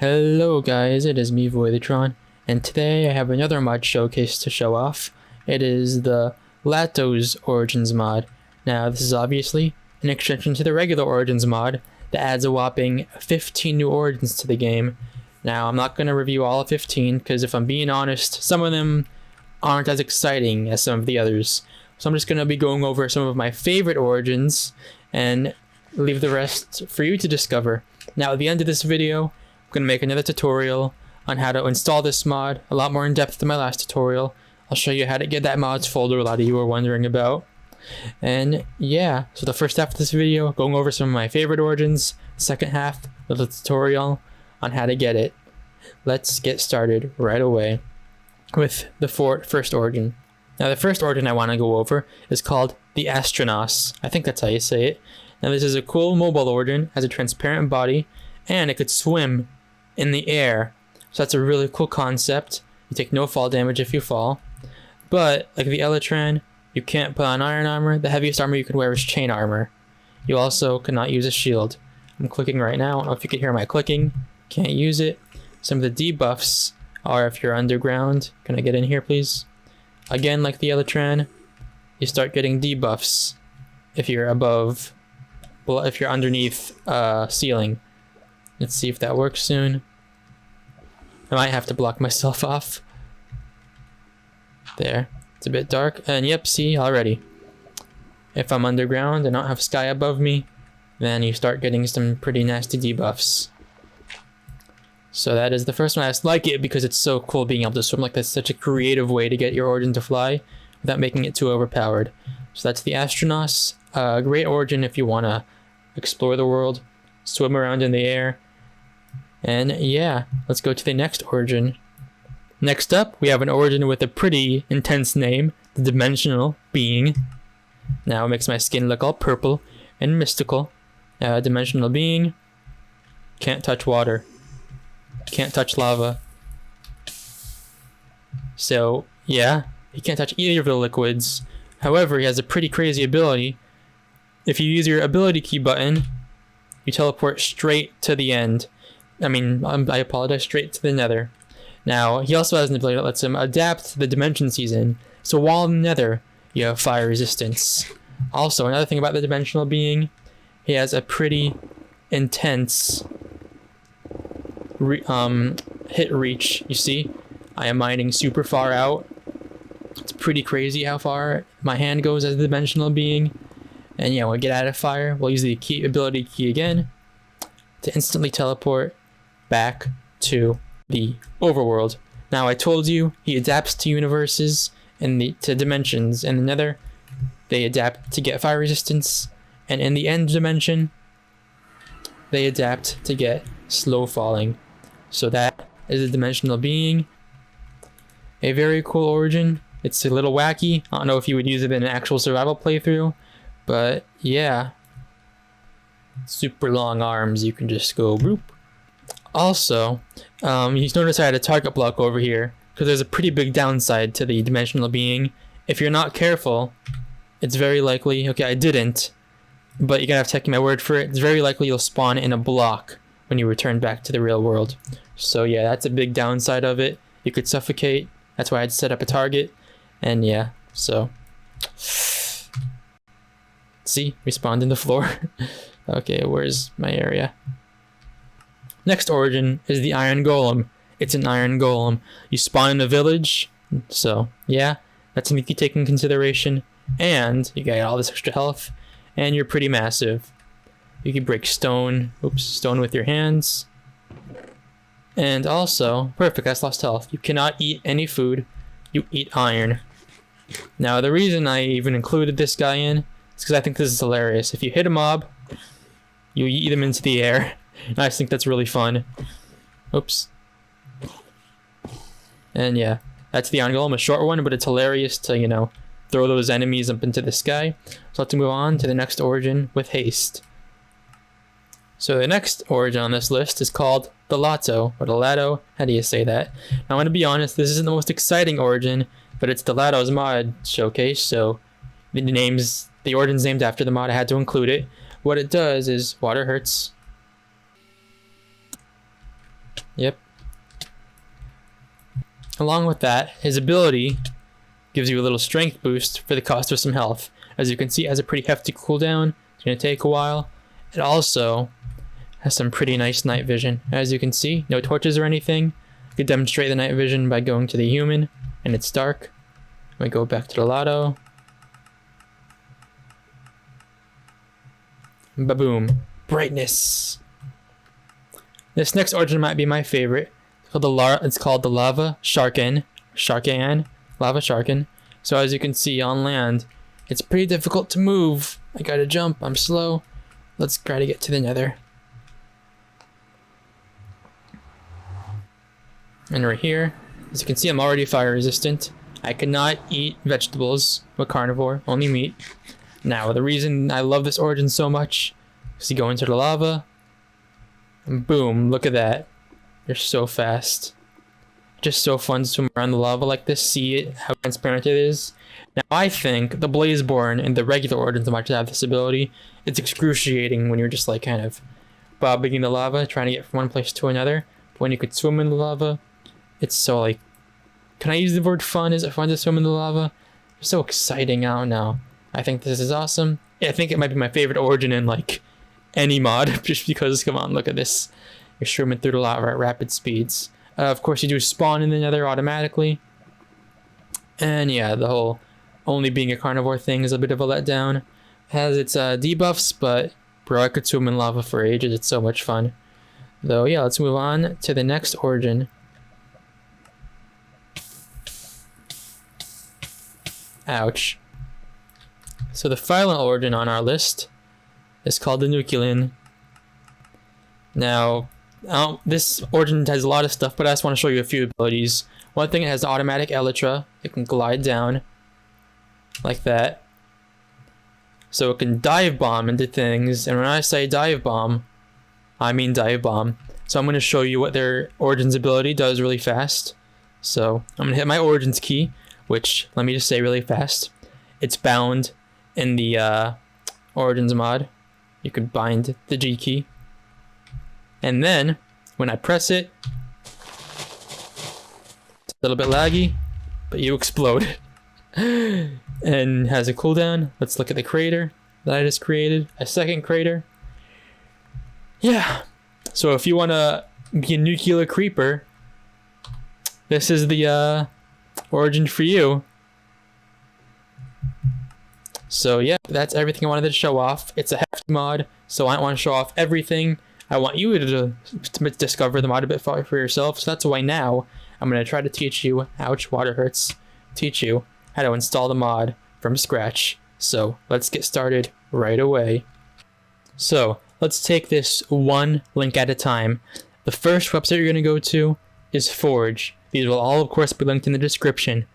Hello guys, it is me Voidatron, and today I have another mod showcase to show off. It is the Latos Origins mod. Now this is obviously an extension to the regular Origins mod that adds a whopping 15 new origins to the game. Now I'm not going to review all 15 because if I'm being honest, some of them aren't as exciting as some of the others. So I'm just going to be going over some of my favorite origins and leave the rest for you to discover. Now at the end of this video, I'm going to make another tutorial on how to install this mod, a lot more in depth than my last tutorial. I'll show you how to get that mods folder a lot of you are wondering about. And yeah, so the first half of this video, going over some of my favorite origins, second half of the tutorial on how to get it. Let's get started right away with the first origin. Now the first origin I want to go over is called the Astronauts. I think that's how you say it. Now this is a cool mobile origin, has a transparent body, and it could swim in the air. So that's a really cool concept. You take no fall damage if you fall. But like the Elytran, you can't put on iron armor. The heaviest armor you can wear is chain armor. You also cannot use a shield. I'm clicking right now. I don't know if you can hear my clicking. Can't use it. Some of the debuffs are if you're underground. Can I get in here please? Again, like the Elytran, you start getting debuffs if you're above, well, if you're underneath ceiling. Let's see if that works soon. I might have to block myself off. There. It's a bit dark. And yep, see, already. If I'm underground and not have sky above me, then you start getting some pretty nasty debuffs. So that is the first one. I just like it because it's so cool being able to swim like this. Such a creative way to get your origin to fly without making it too overpowered. So that's the Astronauts. Great origin if you want to explore the world, swim around in the air. And yeah, let's go to the next origin. Next up, we have an origin with a pretty intense name, the Dimensional Being. Now it makes my skin look all purple and mystical. Dimensional Being can't touch water, can't touch lava. So yeah, he can't touch either of the liquids. However, he has a pretty crazy ability. If you use your ability key button, you teleport straight to the end. I apologize, straight to the Nether. Now, he also has an ability that lets him adapt to the dimension season. So while in the Nether, you have fire resistance. Also, another thing about the Dimensional Being, he has a pretty intense hit reach. You see, I am mining super far out. It's pretty crazy how far my hand goes as a Dimensional Being. And yeah, when we get out of fire, we'll use the ability key again to instantly teleport back to the overworld. Now I told you he adapts to universes and to dimensions. In the Nether, they adapt to get fire resistance, and in the end dimension, they adapt to get slow falling. So that is a Dimensional Being. A very cool origin. It's a little wacky. I don't know if you would use it in an actual survival playthrough, but yeah. Super long arms, you can just go boop. Also, you notice I had a target block over here because there's a pretty big downside to the Dimensional Being. If you're not careful, it's very likely, okay, I didn't, but you're gonna have to take my word for it. It's very likely you'll spawn in a block when you return back to the real world. So yeah, that's a big downside of it. You could suffocate. That's why I had to set up a target. And yeah, so see, we spawned in the floor. Okay, where's my area? Next origin is the Iron Golem. It's an Iron Golem. You spawn in a village, so yeah, that's something you take in consideration. And you get all this extra health, and you're pretty massive. You can break stone with your hands. And also, perfect, that's lost health. You cannot eat any food, you eat iron. Now the reason I even included this guy in is because I think this is hilarious. If you hit a mob, you eat them into the air. And I just think that's really fun. Oops. And yeah, that's the Iron Golem, a short one, but it's hilarious to, you know, throw those enemies up into the sky. So let's move on to the next origin with haste. So the next origin on this list is called the Lato, or the Lato, how do you say that? Now, I'm going to be honest, this isn't the most exciting origin, but it's the Latos mod showcase, so the origin's named after the mod, I had to include it. What it does is, water hurts. Yep. Along with that, his ability gives you a little strength boost for the cost of some health. As you can see, it has a pretty hefty cooldown. It's going to take a while. It also has some pretty nice night vision. As you can see, no torches or anything. You can demonstrate the night vision by going to the human, and it's dark. We go back to the Lato. Ba-boom. Brightness. This next origin might be my favorite. It's called the Lava Sharkin. Lava Sharkin. So as you can see on land, it's pretty difficult to move. I gotta jump, I'm slow. Let's try to get to the nether. And right here, as you can see, I'm already fire resistant. I cannot eat vegetables. I'm a carnivore, only meat. Now, the reason I love this origin so much is you go into the lava, and boom, look at that. You're so fast. Just so fun to swim around the lava like this, see it, how transparent it is. Now, I think the Blazeborn and the regular origins might have this ability. It's excruciating when you're just like kind of bobbing in the lava, trying to get from one place to another. But when you could swim in the lava, it's so like, can I use the word fun? Is it fun to swim in the lava? It's so exciting. I don't know. I think this is awesome. I think it might be my favorite origin in like any mod, just because, come on, look at this. You're swimming through the lava at rapid speeds. Of course, you do spawn in the nether automatically. And yeah, the whole only being a carnivore thing is a bit of a letdown. It has its debuffs, but bro, I could swim in lava for ages. It's so much fun. Though, yeah, let's move on to the next origin. Ouch. So the final origin on our list is called the Nuclean. Now, this origin has a lot of stuff, but I just want to show you a few abilities. One thing, it has automatic elytra. It can glide down like that. So it can dive bomb into things, and when I say dive bomb, I mean dive bomb. So I'm going to show you what their origins ability does really fast. So I'm going to hit my origins key, which, let me just say really fast, it's bound in the origins mod. You could bind the G key. And then, when I press it, it's a little bit laggy, but you explode. And has a cooldown. Let's look at the crater that I just created. A second crater. Yeah. So if you want to be a nuclear creeper, this is the origin for you. So yeah, that's everything I wanted to show off. It's a hefty mod, so I don't want to show off everything. I want you to discover the mod a bit for yourself. So that's why now I'm going to try to teach you, ouch, water hurts, teach you how to install the mod from scratch. So let's get started right away. So let's take this one link at a time. The first website you're going to go to is Forge. These will all, of course, be linked in the description.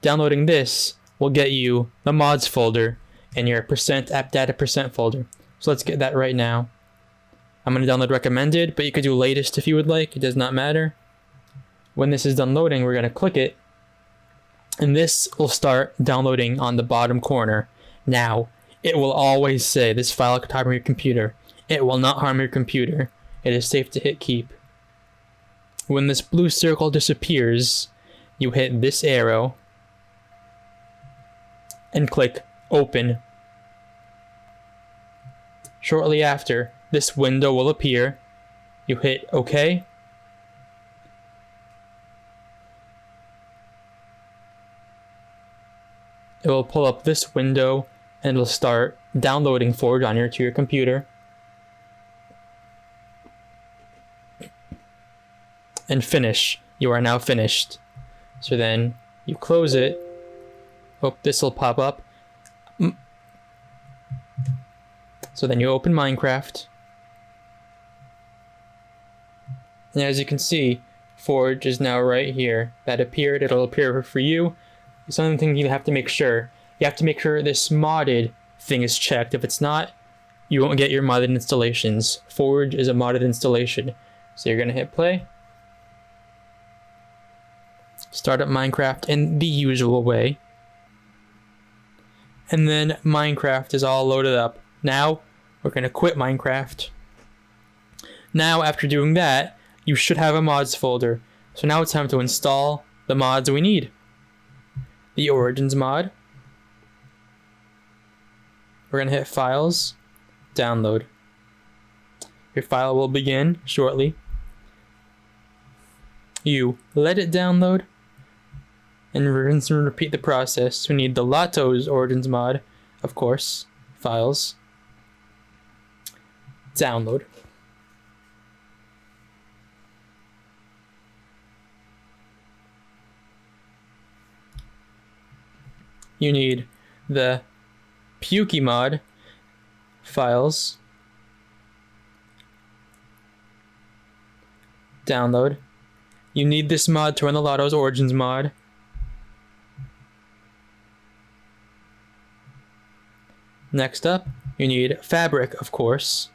Downloading this will get you the mods folder and your app data folder. So let's get that right now. I'm going to download recommended, but you could do latest if you would like. It does not matter. When this is done loading, we're going to click it, and this will start downloading on the bottom corner. Now, it will always say this file could harm your computer. It will not harm your computer. It is safe to hit keep. When this blue circle disappears, you hit this arrow and click open. Shortly after, this window will appear. You hit OK. It will pull up this window and it'll start downloading Forge to your computer. And finish. You are now finished. So then you close it. Oh, this will pop up. So then you open Minecraft. And as you can see, Forge is now right here. That appeared, it'll appear for you. Something you have to make sure. You have to make sure this modded thing is checked. If it's not, you won't get your modded installations. Forge is a modded installation. So you're gonna hit play. Start up Minecraft in the usual way. And then Minecraft is all loaded up. Now, we're gonna quit Minecraft. Now, after doing that, you should have a mods folder. So now it's time to install the mods we need. The Origins mod. We're going to hit Files, Download. Your file will begin shortly. You let it download, and rinse and repeat the process. We need the Latos Origins mod, of course. Files, Download. You need the Pukey mod, Files, Download. You need this mod to run the Latos Origins mod. Next up, you need Fabric, of course.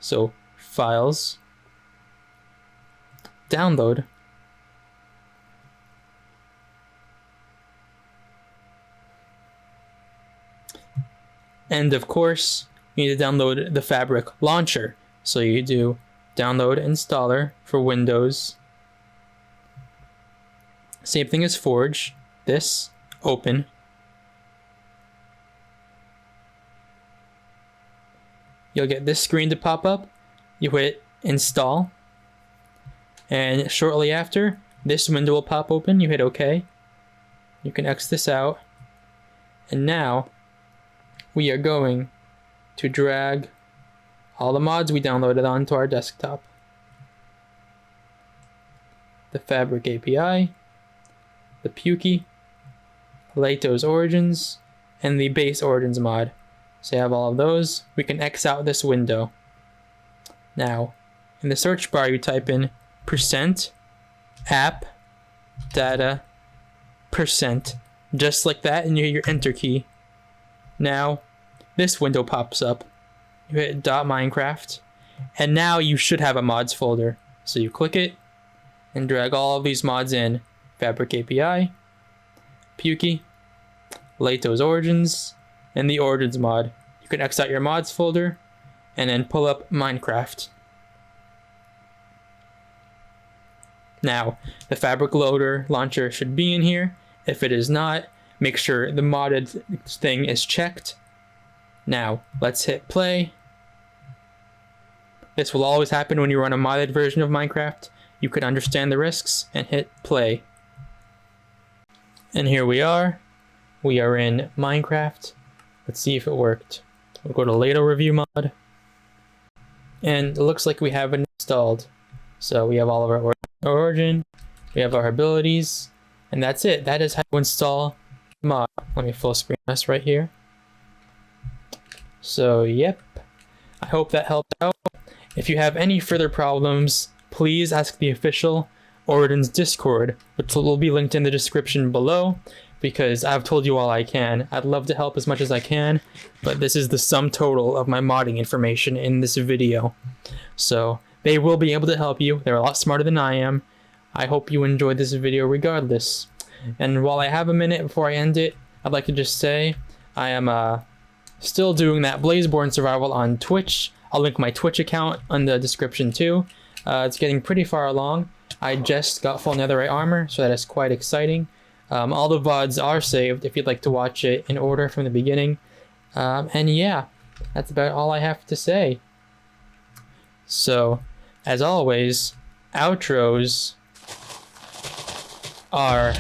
So, Files, Download. And of course, you need to download the Fabric launcher. So you do download installer for Windows. Same thing as Forge. This, open. You'll get this screen to pop up. You hit install. And shortly after, this window will pop open. You hit OK. You can X this out. And now, we are going to drag all the mods we downloaded onto our desktop. The Fabric API, the Pukey, Latos Origins, and the base Origins mod. So you have all of those. We can X out this window. Now, in the search bar, you type in %app data %, just like that, and you hit your enter key. Now, this window pops up. You hit .minecraft, and now you should have a mods folder. So you click it, and drag all of these mods in. Fabric API, Pukey, Latos Origins, and the Origins mod. You can X out your mods folder, and then pull up Minecraft. Now, the Fabric loader launcher should be in here. If it is not, make sure the modded thing is checked. Now, let's hit play. This will always happen when you run a modded version of Minecraft. You can understand the risks and hit play. And here we are. We are in Minecraft. Let's see if it worked. We'll go to Lato Review Mod. And it looks like we have it installed. So we have all of our origin, we have our abilities, and that's it. That is how to install mod. Let me full screen this right here. So yep, I hope that helped out. If you have any further problems, please ask the official Origins Discord, which will be linked in the description below, because I've told you all I can. I'd love to help as much as I can, but this is the sum total of my modding information in this video. So they will be able to help you. They're a lot smarter than I am. I hope you enjoyed this video regardless. And while I have a minute before I end it, I'd like to just say I am still doing that Blazeborn survival on Twitch. I'll link my Twitch account in the description too. It's getting pretty far along. I just got full netherite armor, so that is quite exciting. All the VODs are saved if you'd like to watch it in order from the beginning. And yeah, that's about all I have to say. So, as always, outros are